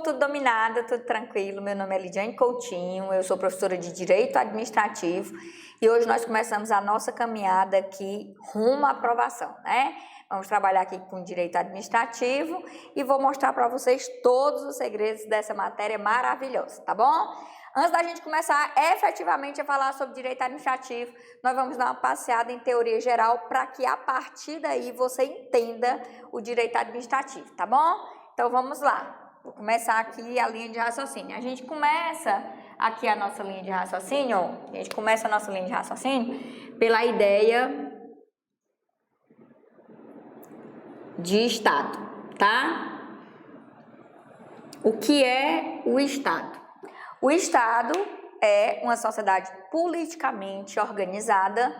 tudo dominado, tudo tranquilo. Meu nome é Lidiane Coutinho, eu sou professora de Direito Administrativo e hoje nós começamos a nossa caminhada aqui rumo à aprovação, né? Vamos trabalhar aqui com Direito Administrativo e vou mostrar para vocês todos os segredos dessa matéria maravilhosa, tá bom? Antes da gente começar efetivamente a falar sobre Direito Administrativo, nós vamos dar uma passeada em teoria geral para que a partir daí você entenda o Direito Administrativo, tá bom? Então vamos lá. Vou começar aqui a linha de raciocínio. A gente começa aqui a nossa linha de raciocínio, pela ideia de Estado, tá? O que é o Estado? O Estado é uma sociedade politicamente organizada,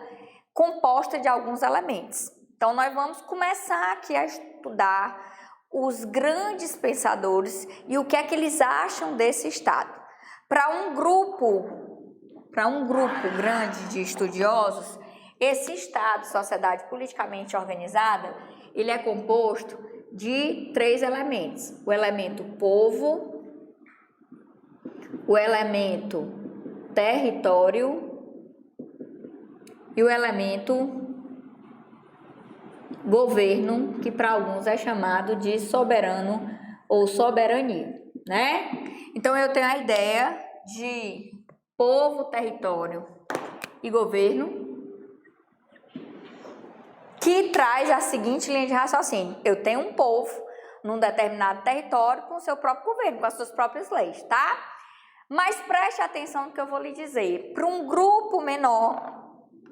composta de alguns elementos. Então, nós vamos começar aqui a estudar os grandes pensadores e o que é que eles acham desse Estado. Para um grupo grande de estudiosos, esse Estado, sociedade politicamente organizada, ele é composto de 3 elementos: o elemento povo, o elemento território e o elemento governo, que para alguns é chamado de soberano ou soberania, né? Então eu tenho a ideia de povo, território e governo, que traz a seguinte linha de raciocínio: eu tenho um povo num determinado território com o seu próprio governo, com as suas próprias leis, tá? Mas preste atenção no que eu vou lhe dizer. Para um grupo menor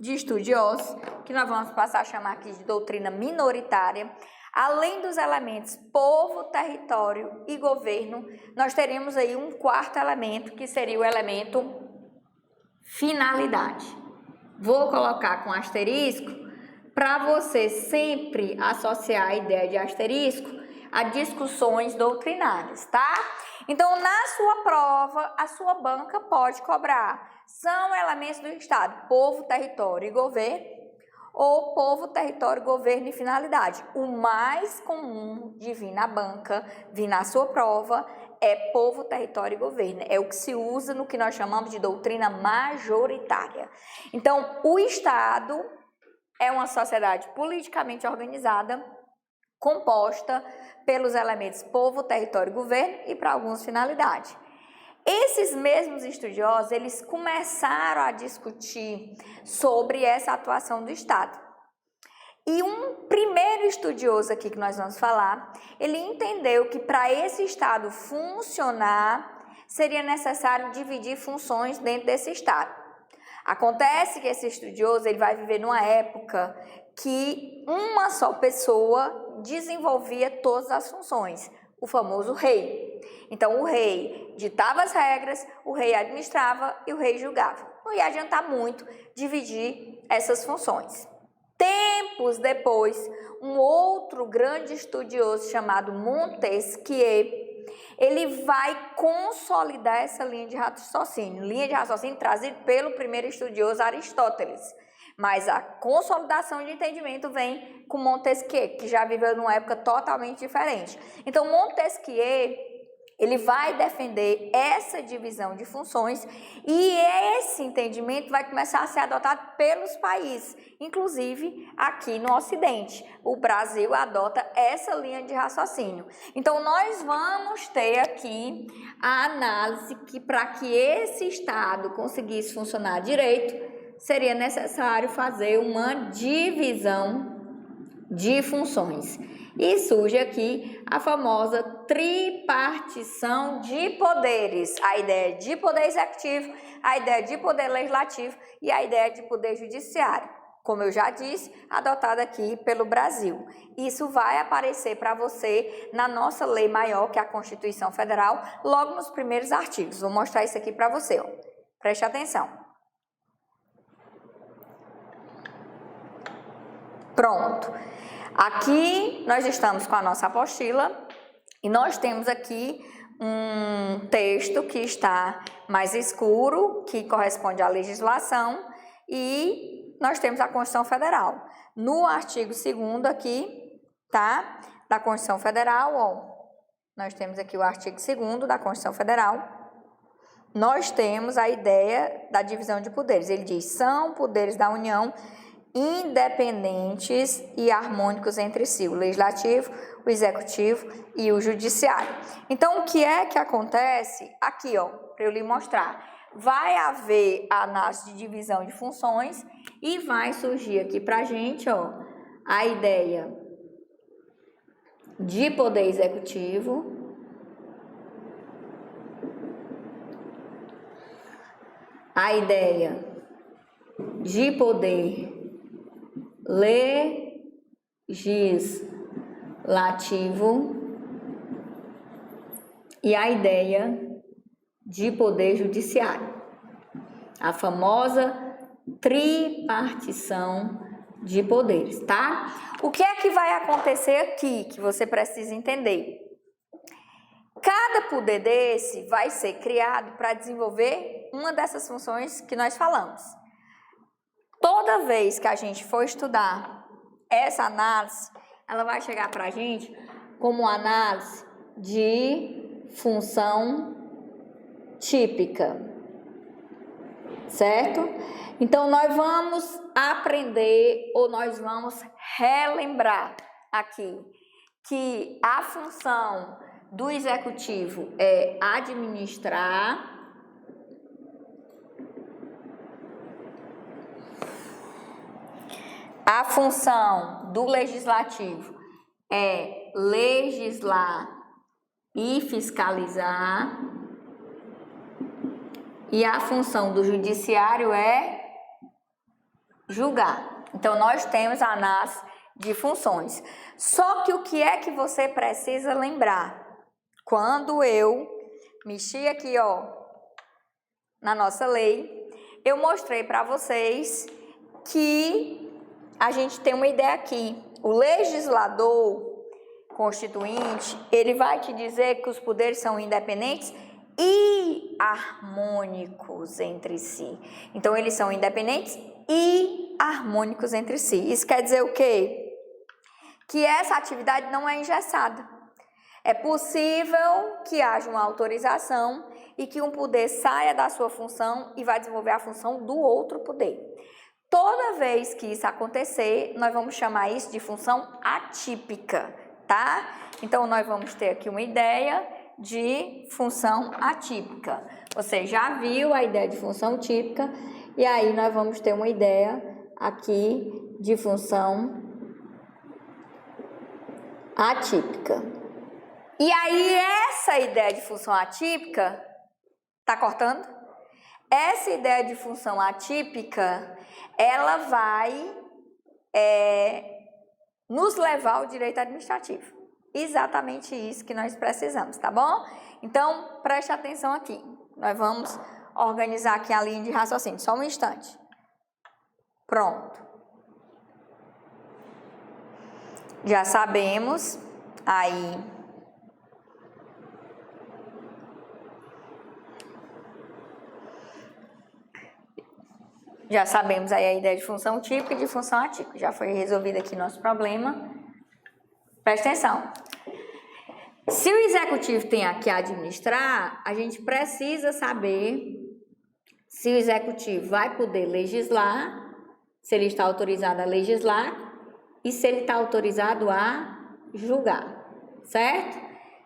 de estudiosos, que nós vamos passar a chamar aqui de doutrina minoritária, além dos elementos povo, território e governo, nós teremos aí um 4º elemento, que seria o elemento finalidade. Vou colocar com asterisco para você sempre associar a ideia de asterisco a discussões doutrinárias, tá? Então, na sua prova, a sua banca pode cobrar: são elementos do Estado povo, território e governo, ou povo, território, governo e finalidade. O mais comum de vir na banca, vir na sua prova, é povo, território e governo. É o que se usa no que nós chamamos de doutrina majoritária. Então, o Estado é uma sociedade politicamente organizada, composta pelos elementos povo, território e governo e, para alguns, finalidade. Esses mesmos estudiosos, eles começaram a discutir sobre essa atuação do Estado. E um primeiro estudioso aqui que nós vamos falar, ele entendeu que para esse Estado funcionar, seria necessário dividir funções dentro desse Estado. Acontece que esse estudioso, ele vai viver numa época que uma só pessoa desenvolvia todas as funções, o famoso rei. Então, o rei ditava as regras, o rei administrava e o rei julgava. Não ia adiantar muito dividir essas funções. Tempos depois, um outro grande estudioso chamado Montesquieu, ele vai consolidar essa linha de raciocínio trazida pelo primeiro estudioso Aristóteles. Mas a consolidação de entendimento vem com Montesquieu, que já viveu numa época totalmente diferente. Então, Montesquieu, ele vai defender essa divisão de funções e esse entendimento vai começar a ser adotado pelos países, inclusive aqui no Ocidente. O Brasil adota essa linha de raciocínio. Então, nós vamos ter aqui a análise que, para que esse Estado conseguisse funcionar direito, seria necessário fazer uma divisão de funções. E surge aqui a famosa tripartição de poderes, a ideia de poder executivo, a ideia de poder legislativo e a ideia de poder judiciário. Como eu já disse, adotada aqui pelo Brasil. Isso vai aparecer para você na nossa lei maior, que é a Constituição Federal, logo nos primeiros artigos. Vou mostrar isso aqui para você, ó. Preste atenção. Pronto. Aqui nós estamos com a nossa apostila e nós temos aqui um texto que está mais escuro, que corresponde à legislação, e nós temos a Constituição Federal. No artigo 2º aqui, tá? Da Constituição Federal, ó, nós temos aqui o artigo 2º da Constituição Federal, nós temos a ideia da divisão de poderes. Ele diz, são poderes da União independentes e harmônicos entre si, o Legislativo, o Executivo e o Judiciário. Então, o que é que acontece? Aqui, ó, para eu lhe mostrar. Vai haver a análise de divisão de funções e vai surgir aqui para a gente, ó, a ideia de poder executivo, a ideia de poder legislativo e a ideia de poder judiciário. A famosa tripartição de poderes, tá? O que é que vai acontecer aqui que você precisa entender? Cada poder desse vai ser criado para desenvolver uma dessas funções que nós falamos. Toda vez que a gente for estudar essa análise, ela vai chegar para a gente como análise de função típica, certo? Então, nós vamos aprender ou nós vamos relembrar aqui que a função do executivo é administrar, a função do legislativo é legislar e fiscalizar, e a função do judiciário é julgar. Então, nós temos a análise de funções. Só que o que é que você precisa lembrar? Quando eu mexi aqui, ó, na nossa lei, eu mostrei para vocês que a gente tem uma ideia aqui. O legislador constituinte, ele vai te dizer que os poderes são independentes e harmônicos entre si. Então, eles são independentes e harmônicos entre si. Isso quer dizer o quê? Que essa atividade não é engessada. É possível que haja uma autorização e que um poder saia da sua função e vai desenvolver a função do outro poder. Toda vez que isso acontecer, nós vamos chamar isso de função atípica, tá? Então, nós vamos ter aqui uma ideia de função atípica. Você já viu a ideia de função típica, e aí nós vamos ter uma ideia aqui de função atípica. E aí, essa ideia de função atípica, tá cortando? Essa ideia de função atípica, ela vai nos levar ao direito administrativo. Exatamente isso que nós precisamos, tá bom? Então, preste atenção aqui. Nós vamos organizar aqui a linha de raciocínio. Só um instante. Pronto. Já sabemos aí a ideia de função típica e de função atípica. Já foi resolvido aqui nosso problema. Presta atenção. Se o executivo tem que administrar, a gente precisa saber se o executivo vai poder legislar, se ele está autorizado a legislar e se ele está autorizado a julgar, certo?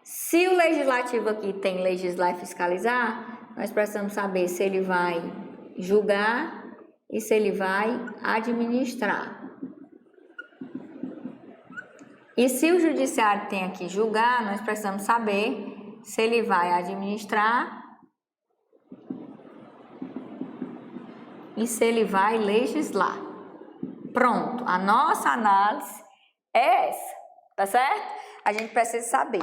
Se o legislativo aqui tem legislar e fiscalizar, nós precisamos saber se ele vai julgar e se ele vai administrar. E se o judiciário tem que julgar, nós precisamos saber se ele vai administrar e se ele vai legislar. Pronto, a nossa análise é essa, tá certo? A gente precisa saber.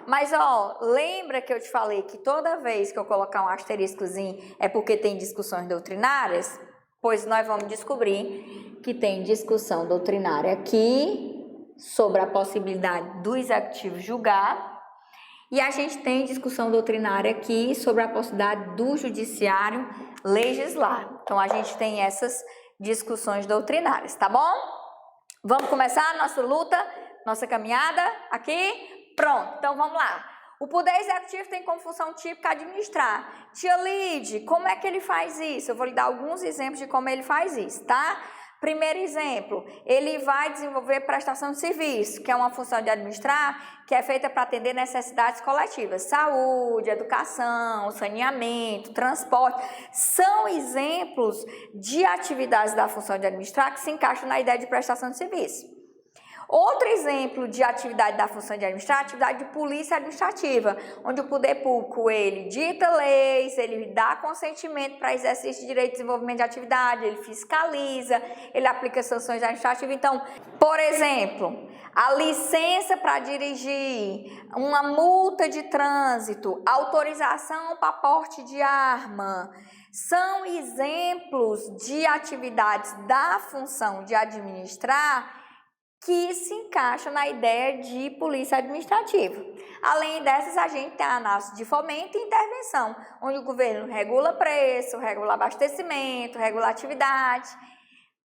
Mas, ó, lembra que eu te falei que toda vez que eu colocar um asteriscozinho é porque tem discussões doutrinárias? Pois nós vamos descobrir que tem discussão doutrinária aqui sobre a possibilidade do executivo julgar e a gente tem discussão doutrinária aqui sobre a possibilidade do judiciário legislar. Então, a gente tem essas discussões doutrinárias, tá bom? Vamos começar a nossa luta, nossa caminhada aqui? Pronto, então vamos lá. O Poder Executivo tem como função típica administrar. Tia Lide, como é que ele faz isso? Eu vou lhe dar alguns exemplos de como ele faz isso, tá? Primeiro exemplo, ele vai desenvolver prestação de serviço, que é uma função de administrar, que é feita para atender necessidades coletivas. Saúde, educação, saneamento, transporte. São exemplos de atividades da função de administrar que se encaixam na ideia de prestação de serviço. Outro exemplo de atividade da função de administrar, atividade de polícia administrativa, onde o poder público, ele dita leis, ele dá consentimento para exercício de direito de desenvolvimento de atividade, ele fiscaliza, ele aplica sanções administrativas. Então, por exemplo, a licença para dirigir, uma multa de trânsito, autorização para porte de arma, são exemplos de atividades da função de administrar que se encaixa na ideia de polícia administrativa. Além dessas, a gente tem a análise de fomento e intervenção, onde o governo regula preço, regula abastecimento, regula atividade.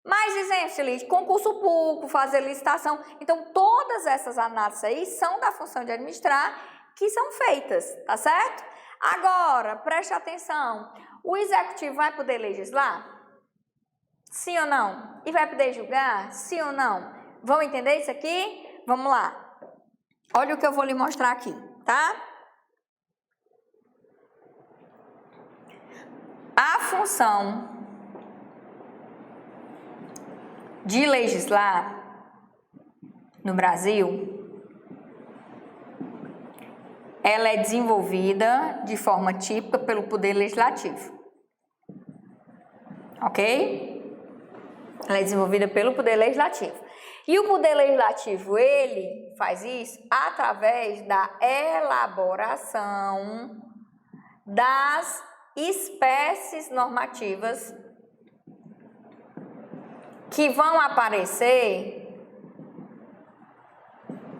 Mais exemplos, Lide, concurso público, fazer licitação. Então, todas essas análises aí são da função de administrar que são feitas, tá certo? Agora, preste atenção, o executivo vai poder legislar? Sim ou não? E vai poder julgar? Sim ou não? Vão entender isso aqui? Vamos lá. Olha o que eu vou lhe mostrar aqui, tá? A função de legislar no Brasil, ela é desenvolvida de forma típica pelo Poder Legislativo. Ok? Ela é desenvolvida pelo Poder Legislativo. E o Poder Legislativo, ele faz isso através da elaboração das espécies normativas que vão aparecer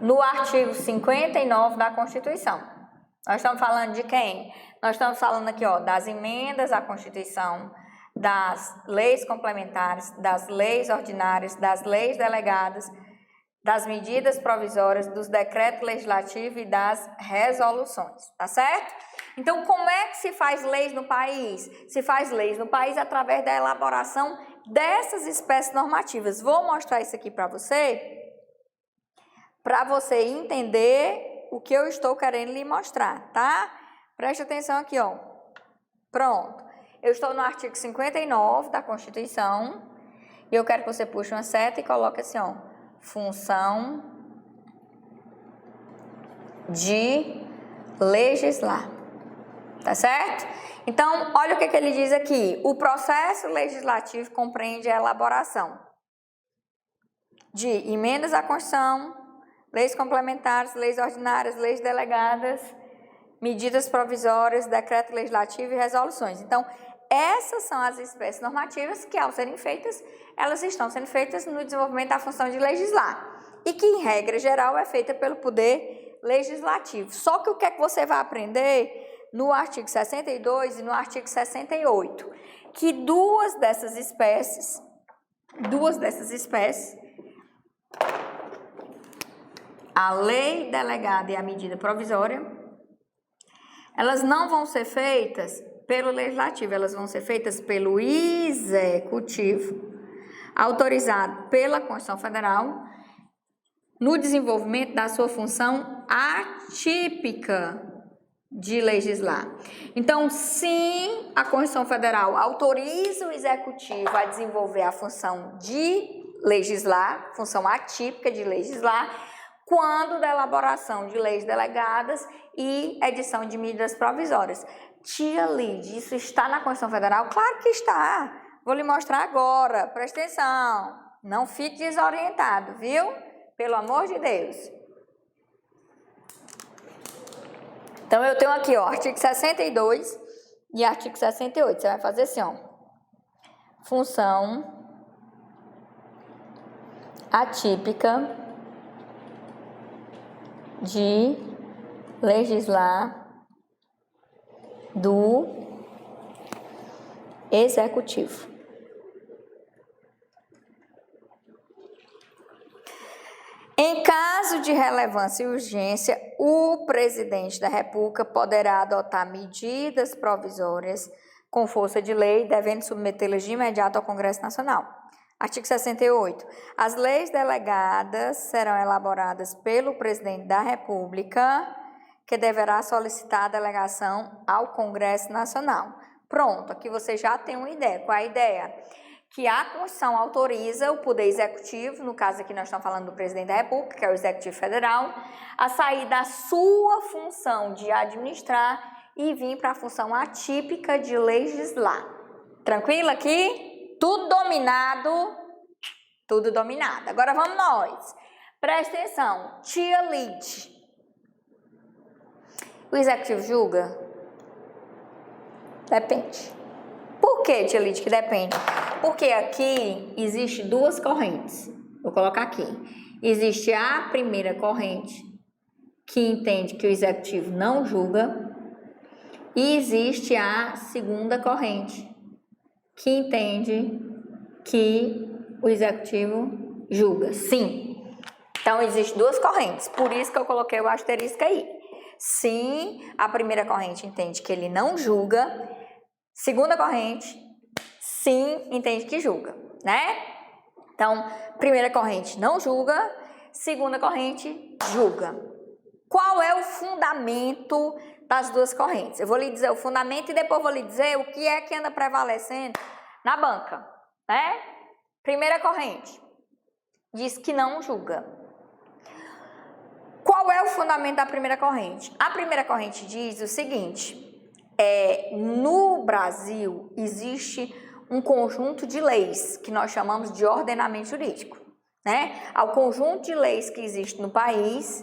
no artigo 59 da Constituição. Nós estamos falando de quem? Nós estamos falando aqui, ó, das emendas à Constituição, das leis complementares, das leis ordinárias, das leis delegadas, das medidas provisórias, dos decretos legislativos e das resoluções, tá certo? Então, como é que se faz leis no país? Se faz leis no país através da elaboração dessas espécies normativas. Vou mostrar isso aqui para você entender o que eu estou querendo lhe mostrar, tá? Preste atenção aqui, ó. Pronto. Eu estou no artigo 59 da Constituição e eu quero que você puxe uma seta e coloque assim, ó, função de legislar, tá certo? Então, olha o que ele diz aqui. O processo legislativo compreende a elaboração de emendas à Constituição, leis complementares, leis ordinárias, leis delegadas, medidas provisórias, decreto legislativo e resoluções. Então, essas são as espécies normativas que, ao serem feitas, elas estão sendo feitas no desenvolvimento da função de legislar e que, em regra geral, é feita pelo Poder Legislativo. Só que o que é que você vai aprender no artigo 62 e no artigo 68? Que duas dessas espécies, a lei delegada e a medida provisória, elas não vão ser feitas pelo Legislativo, elas vão ser feitas pelo Executivo, autorizado pela Constituição Federal, no desenvolvimento da sua função atípica de legislar. Então, sim, a Constituição Federal autoriza o Executivo a desenvolver a função de legislar, função atípica de legislar, quando da elaboração de leis delegadas e edição de medidas provisórias. Tia Lide, isso está na Constituição Federal? Claro que está. Vou lhe mostrar agora. Presta atenção. Não fique desorientado, viu? Pelo amor de Deus. Então, eu tenho aqui, ó, artigo 62 e artigo 68. Você vai fazer assim, ó. Função atípica de legislar do Executivo. Em caso caso de relevância e urgência, o presidente da República poderá adotar medidas provisórias com força de lei, devendo submetê-las de imediato ao Congresso Nacional. Artigo 68. As leis delegadas serão elaboradas pelo presidente da República, que deverá solicitar a delegação ao Congresso Nacional. Pronto, aqui você já tem uma ideia. Qual é a ideia? Que a Constituição autoriza o Poder Executivo, no caso aqui nós estamos falando do Presidente da República, que é o Executivo Federal, a sair da sua função de administrar e vir para a função atípica de legislar. Tranquilo aqui? Tudo dominado, tudo dominado. Agora vamos nós. Presta atenção, tia Lid. O Executivo julga? Depende. Por que, tia Lid, que depende? Porque aqui existe duas correntes. Vou colocar aqui. Existe a primeira corrente, que entende que o Executivo não julga, e existe a segunda corrente, que entende que o Executivo julga. Sim. Então, existem duas correntes. Por isso que eu coloquei o asterisco aí. Sim, a primeira corrente entende que ele não julga. Segunda corrente, sim, entende que julga, né? Então, primeira corrente não julga, segunda corrente julga. Qual é o fundamento das duas correntes? Eu vou lhe dizer o fundamento e depois vou lhe dizer o que é que anda prevalecendo na banca, né? Primeira corrente diz que não julga. Qual é o fundamento da primeira corrente? A primeira corrente diz o seguinte: no Brasil existe um conjunto de leis que nós chamamos de ordenamento jurídico, né? Ao conjunto de leis que existe no país,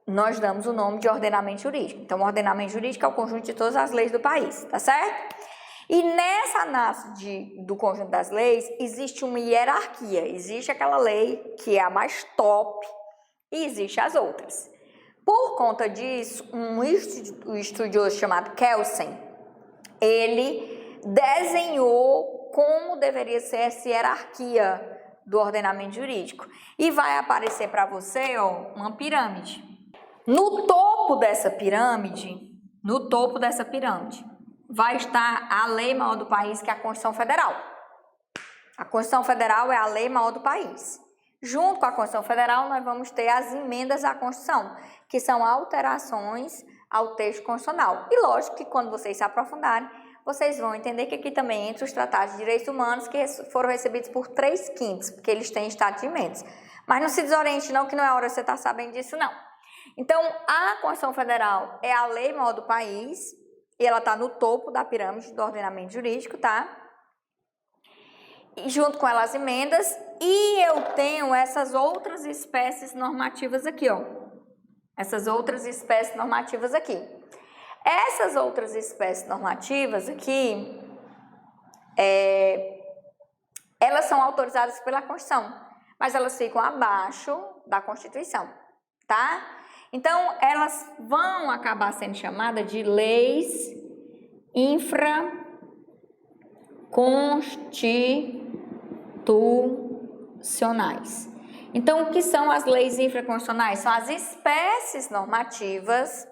nós damos o nome de ordenamento jurídico. Então, o ordenamento jurídico é o conjunto de todas as leis do país, tá certo? E nessa análise do conjunto das leis, existe uma hierarquia. Existe aquela lei que é a mais top e existe as outras. Por conta disso, um estudioso chamado Kelsen, ele desenhou como deveria ser essa hierarquia do ordenamento jurídico. E vai aparecer para você, ó, uma pirâmide. No topo dessa pirâmide, vai estar a lei maior do país, que é a Constituição Federal. A Constituição Federal é a lei maior do país. Junto com a Constituição Federal, nós vamos ter as emendas à Constituição, que são alterações ao texto constitucional. E lógico que quando vocês se aprofundarem, vocês vão entender que aqui também entra os tratados de direitos humanos, que foram recebidos por 3/5, porque eles têm estado de emendas. Mas não se desoriente não, que não é hora de você estar sabendo disso não. Então, a Constituição Federal é a lei maior do país, e ela está no topo da pirâmide do ordenamento jurídico, tá? E junto com ela as emendas, e eu tenho essas outras espécies normativas aqui, ó. Essas outras espécies normativas aqui. Essas outras espécies normativas aqui, elas são autorizadas pela Constituição, mas elas ficam abaixo da Constituição, tá? Então, elas vão acabar sendo chamadas de leis infraconstitucionais. Então, o que são as leis infraconstitucionais? São as espécies normativas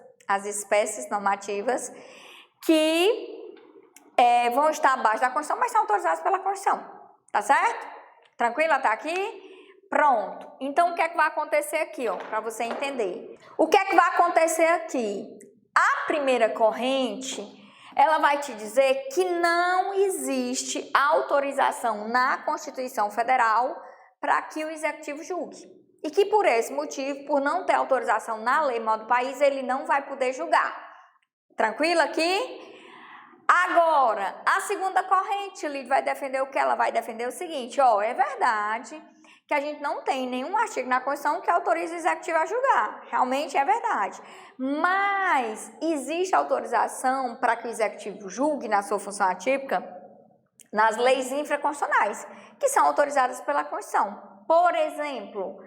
que vão estar abaixo da Constituição, mas são autorizadas pela Constituição, tá certo? Tranquilo até aqui? Pronto. Então, o que é que vai acontecer aqui, ó, para você entender? O que é que vai acontecer aqui? A primeira corrente, ela vai te dizer que não existe autorização na Constituição Federal para que o Executivo julgue. E que por esse motivo, por não ter autorização na lei maior do país, ele não vai poder julgar. Tranquilo aqui? Agora, a segunda corrente ali vai defender o que? Ela vai defender o seguinte, ó, é verdade que a gente não tem nenhum artigo na Constituição que autorize o Executivo a julgar. Realmente é verdade. Mas existe autorização para que o Executivo julgue na sua função atípica nas leis infraconstitucionais, que são autorizadas pela Constituição. Por exemplo,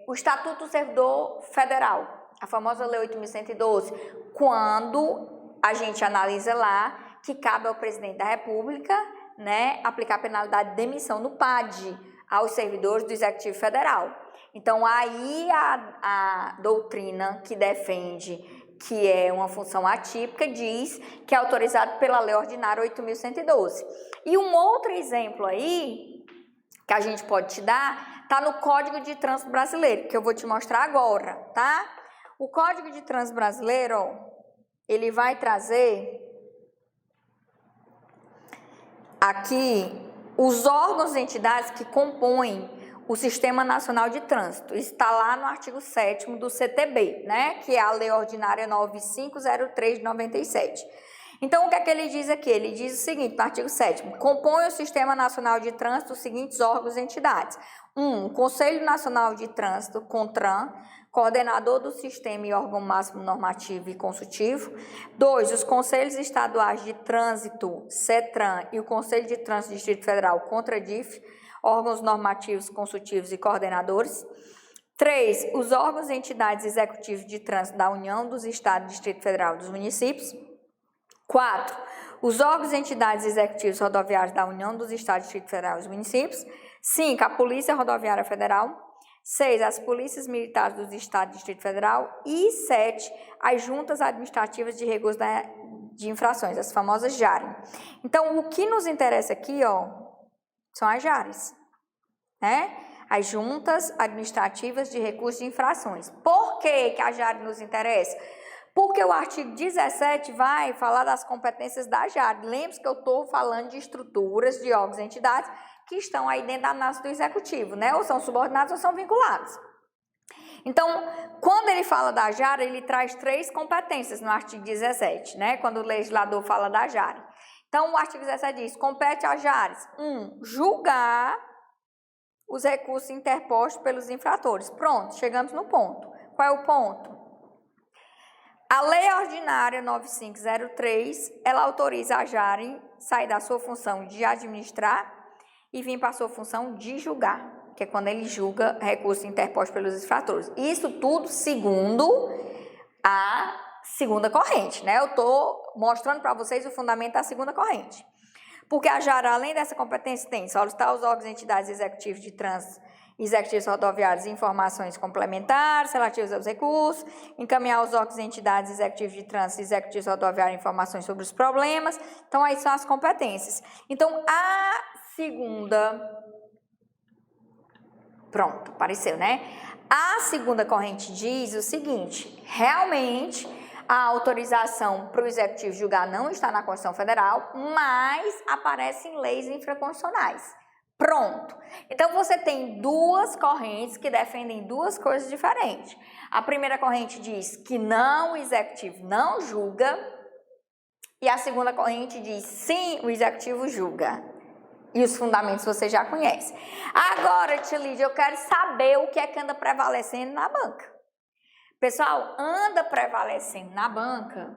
o Estatuto do Servidor Federal, a famosa Lei 8.112, quando a gente analisa lá que cabe ao Presidente da República, né, aplicar a penalidade de demissão no PAD. aos servidores do Executivo Federal. Então, aí a doutrina que defende que é uma função atípica diz que é autorizado pela Lei Ordinária 8.112. E um outro exemplo aí que a gente pode te dar está no Código de Trânsito Brasileiro, que eu vou te mostrar agora, tá? O Código de Trânsito Brasileiro, ó, ele vai trazer aqui os órgãos e entidades que compõem o Sistema Nacional de Trânsito. Está lá no artigo 7º do CTB, né? Que é a Lei Ordinária 9503 de 97. Então, o que é que ele diz aqui? Ele diz o seguinte, no artigo 7º, compõe o Sistema Nacional de Trânsito os seguintes órgãos e entidades. 1. O Conselho Nacional de Trânsito, CONTRAN, coordenador do sistema e órgão máximo normativo e consultivo. 2. Os Conselhos Estaduais de Trânsito, CETRAN, e o Conselho de Trânsito do Distrito Federal, CONTRADIF, órgãos normativos, consultivos e coordenadores. 3. Os órgãos e entidades executivos de trânsito da União, dos Estados, do Distrito Federal e dos municípios. 4. Os órgãos e entidades executivos rodoviários da União, dos Estados, do Distrito Federal e dos municípios. 5. A Polícia Rodoviária Federal. 6. As polícias militares dos Estados e Distrito Federal. E 7. As juntas administrativas de recursos de infrações, as famosas JARES. Então, o que nos interessa aqui, ó, são as JARES, né? As juntas administrativas de recursos de infrações. Por que a JARES nos interessa? Porque o artigo 17 vai falar das competências da JARES. Lembre-se que eu estou falando de estruturas, de órgãos e entidades que estão aí dentro da análise do executivo, né? Ou são subordinados ou são vinculados. Então, quando ele fala da JARES, ele traz 3 competências no artigo 17, né? Quando o legislador fala da JARES. Então, o artigo 17 diz, compete às JARES, 1. Julgar os recursos interpostos pelos infratores. Pronto, chegamos no ponto. Qual é o ponto? A Lei Ordinária 9503, ela autoriza a JARES sair da sua função de administrar e vir para a sua função de julgar, que é quando ele julga recursos interpostos pelos infratores. Isso tudo segundo a segunda corrente, né? Eu estou mostrando para vocês o fundamento da segunda corrente. Porque a JARES, além dessa competência, tem solicitar aos órgãos e entidades executivos de trânsito, executivos rodoviários informações complementares relativas aos recursos, encaminhar aos órgãos e entidades executivos de trânsito e executivos rodoviários informações sobre os problemas. Então, aí são as competências. Então, a segunda... Pronto, apareceu, né? A segunda corrente diz o seguinte, realmente a autorização para o Executivo julgar não está na Constituição Federal, mas aparece em leis infraconstitucionais. Pronto. Então, você tem 2 correntes que defendem 2 coisas diferentes. A primeira corrente diz que não, o Executivo não julga, e a segunda corrente diz sim, o Executivo julga. E os fundamentos você já conhece. Agora, Tia Lídia, eu quero saber o que é que anda prevalecendo na banca. Pessoal, anda prevalecendo na banca